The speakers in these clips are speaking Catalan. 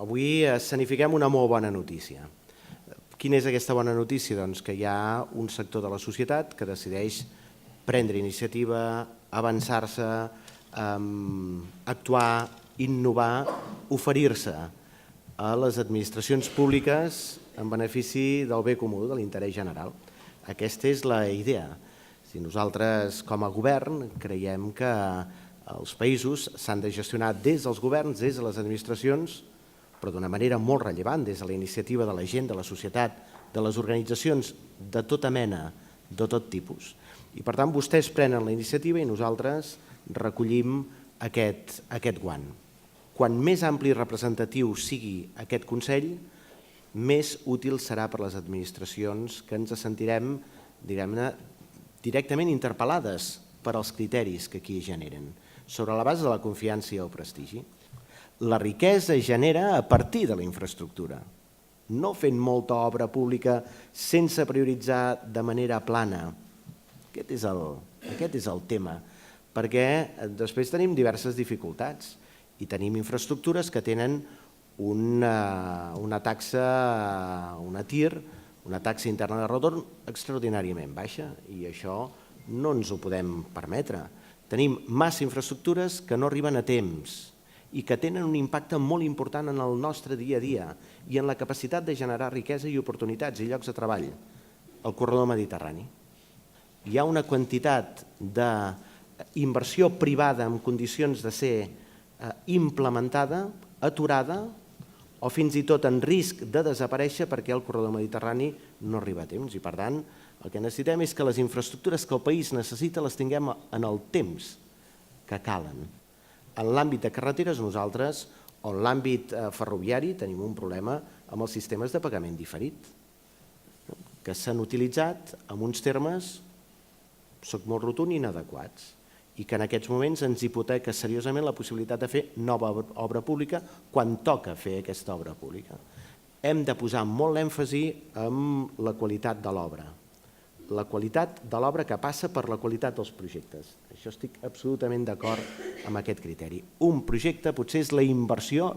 Avui escenifiquem una molt bona notícia. Quina és aquesta bona notícia? Doncs que hi ha un sector de la societat que decideix prendre iniciativa, avançar-se, actuar, innovar, oferir-se a les administracions públiques en benefici del bé comú, de l'interès general. Aquesta és la idea. Si nosaltres, com a govern, creiem que els països s'han de gestionar des dels governs, des de les administracions, però d'una manera molt rellevant, des de la iniciativa de la gent, de la societat, de les organitzacions de tota mena, de tot tipus. I per tant vostès prenen la iniciativa i nosaltres recollim aquest guant. Quan més ampli i representatiu sigui aquest Consell, més útil serà per a les administracions que ens sentirem, diguem-ne, directament interpel·lades per als criteris que aquí generen, sobre la base de la confiança i el prestigi. La riquesa es genera a partir de la infraestructura, no fent molta obra pública sense prioritzar de manera plana. Aquest és el tema, perquè després tenim diverses dificultats i tenim infraestructures que tenen una taxa, una TIR, una taxa interna de retorn extraordinàriament baixa i això no ens ho podem permetre. Tenim massa infraestructures que no arriben a temps i que tenen un impacte molt important en el nostre dia a dia i en la capacitat de generar riquesa i oportunitats i llocs de treball al corredor mediterrani. Hi ha una quantitat d'inversió privada en condicions de ser implementada, aturada o fins i tot en risc de desaparèixer perquè el corredor mediterrani no arriba a temps. I per tant, el que necessitem és que les infraestructures que el país necessita les tinguem en el temps que calen. En l'àmbit de carreteres nosaltres, o en l'àmbit ferroviari, tenim un problema amb els sistemes de pagament diferit, que s'han utilitzat en uns termes, soc molt rotund, inadequats, i que en aquests moments ens hipoteca seriosament la possibilitat de fer nova obra pública quan toca fer aquesta obra pública. Hem de posar molt l'èmfasi en la qualitat de l'obra. La qualitat de l'obra que passa per la qualitat dels projectes. Això estic absolutament d'acord amb aquest criteri. Un projecte potser és la inversió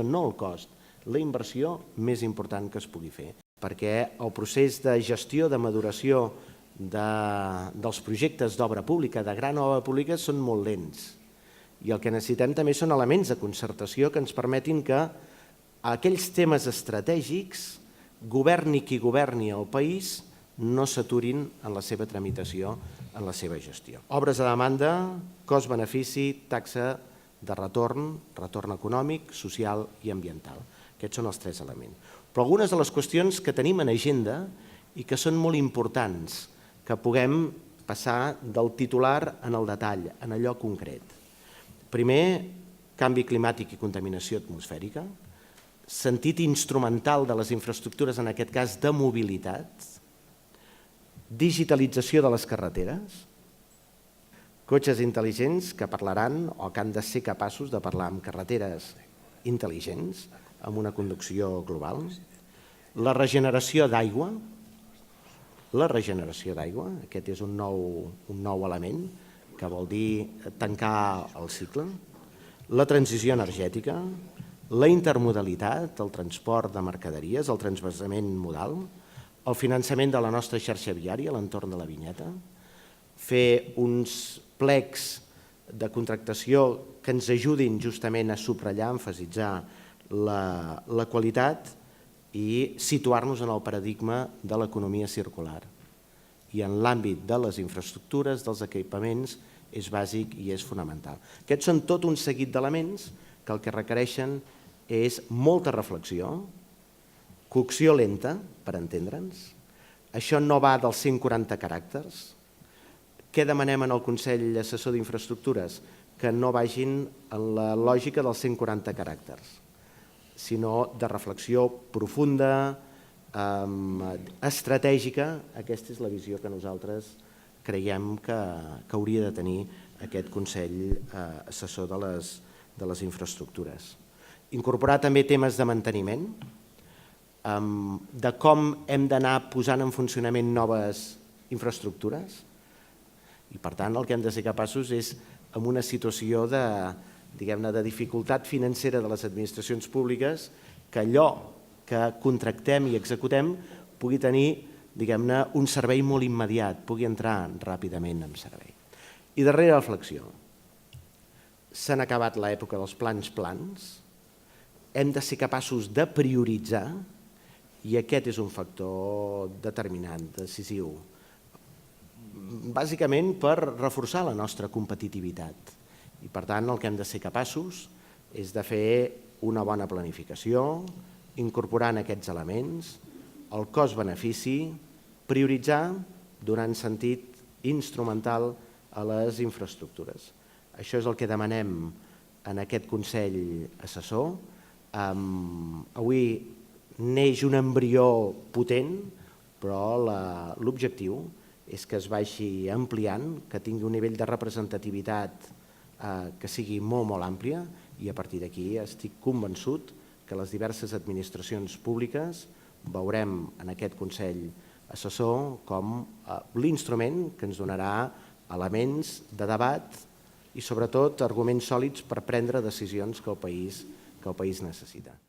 no el cost, la inversió més important que es pugui fer, perquè el procés de gestió, de maduració dels projectes d'obra pública, de gran obra pública, són molt lents. I el que necessitem també són elements de concertació que ens permetin que aquells temes estratègics, governi qui governi el país, no s'aturin en la seva tramitació, en la seva gestió. Obres a demanda, cost-benefici, taxa de retorn, retorn econòmic, social i ambiental. Aquests són els tres elements. Però algunes de les qüestions que tenim en agenda i que són molt importants, que puguem passar del titular en el detall, en allò concret. Primer, canvi climàtic i contaminació atmosfèrica, sentit instrumental de les infraestructures, en aquest cas de mobilitat, digitalització de les carreteres, cotxes intel·ligents que parlaran o que han de ser capaços de parlar amb carreteres intel·ligents, amb una conducció global, la regeneració d'aigua, aquest és un nou element que vol dir tancar el cicle, la transició energètica, la intermodalitat, el transport de mercaderies, el transvasament modal, el finançament de la nostra xarxa viària a l'entorn de la vinyeta, fer uns plecs de contractació que ens ajudin justament a subratllar, a emfasitzar la qualitat i situar-nos en el paradigma de l'economia circular. I en l'àmbit de les infraestructures, dels equipaments, és bàsic i és fonamental. Aquests són tot un seguit d'elements que el que requereixen és molta reflexió, cocció lenta, per entendre'ns. Això no va dels 140 caràcters. Què demanem en el Consell Assessor d'Infraestructures? Que no vagin en la lògica dels 140 caràcters, sinó de reflexió profunda, estratègica. Aquesta és la visió que nosaltres creiem que hauria de tenir aquest Consell Assessor de les Infraestructures. Incorporar també temes de manteniment, de com hem d'anar posant en funcionament noves infraestructures i, per tant, el que hem de ser capaços és, en una situació diguem-ne, de dificultat financera de les administracions públiques, que allò que contractem i executem pugui tenir, diguem-ne, un servei molt immediat, pugui entrar ràpidament en servei. I darrera reflexió. S'han acabat l'època dels plans, hem de ser capaços de prioritzar i aquest és un factor determinant, decisiu, bàsicament per reforçar la nostra competitivitat. I per tant el que hem de ser capaços és de fer una bona planificació, incorporant aquests elements, el cost-benefici, prioritzar donant sentit instrumental a les infraestructures. Això és el que demanem en aquest Consell Assessor. Avui neix un embrió potent, però l'objectiu és que es vagi ampliant, que tingui un nivell de representativitat que sigui molt, molt àmplia i a partir d'aquí estic convençut que les diverses administracions públiques veurem en aquest Consell Assessor com l'instrument que ens donarà elements de debat i sobretot arguments sòlids per prendre decisions que el país necessita.